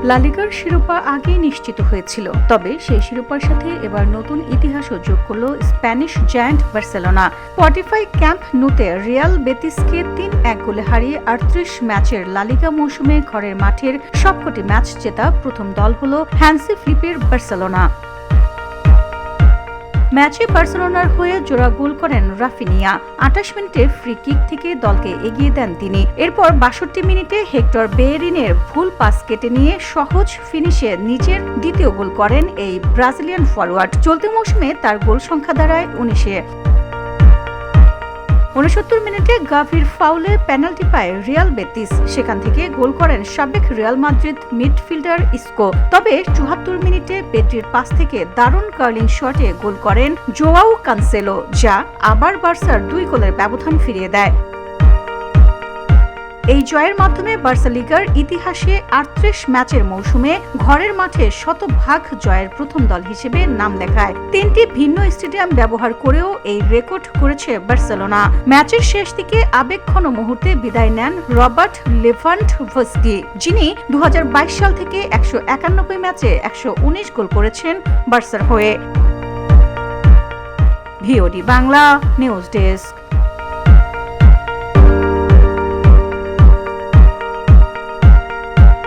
লা লিগার শিরোপা আগেই নিশ্চিত হয়েছিল, তবে সেই শিরোপার সাথে এবার নতুন ইতিহাসও যোগ করল Spanish giant Barcelona. Spotify Camp নুতে রিয়াল বেতিসকে ৩-১ গোলে হারিয়ে ৩৮ ম্যাচের লা লিগা মৌসুমে ঘরের মাঠের সবকটি ম্যাচ জেতা প্রথম দল হল হ্যান্সি ফ্লিকের বার্সেলোনা। ম্যাচে বার্সেলোনার হয়ে জোড়া গোল করেন রাফিনিয়া। ২৮ মিনিটে ফ্রি কিক থেকে দলকে এগিয়ে দেন তিনি। এরপর ৬২ মিনিটে হেক্টর বেয়েরিনের ভুল পাস কেটে নিয়ে সহজ ফিনিশে নিজের দ্বিতীয় গোল করেন এই ব্রাজিলিয়ান ফরোয়ার্ড। চলতি মৌসুমে তার গোল সংখ্যা দাঁড়ায় ১৯-এ। ৬৯ মিনিটে গাভির ফাউলে পেনাল্টি পায় রিয়াল বেতিস। সেখান থেকে গোল করেন সাবেক রিয়াল মাদ্রিদ মিডফিল্ডার ইস্কো। তবে ৭৪ মিনিটে পেড্রির পাস থেকে দারুণ কার্লিং শটে গোল করেন জোয়াও কানসেলো, যা আবার বার্সার ২ গোলের ব্যবধান ফিরিয়ে দেয়। এই জয়ের মাধ্যমে বার্সা লিগার ইতিহাসে ৩৮ ম্যাচের মৌসুমে ঘরের মাঠে শতভাগ জয়ের প্রথম দল হিসেবে নাম লেখায়। ৩টি ভিন্ন স্টেডিয়াম ব্যবহার করেও এই রেকর্ড করেছে বার্সেলোনা। ম্যাচের শেষ দিকে আবেগঘন মুহূর্তে বিদায় নেন রবার্ট লেভানডভস্কি, যিনি ২০২২ সাল থেকে ১৯১ ম্যাচে ১১৯ গোল করেছেন বার্সার হয়ে। VOD Bangla news desk.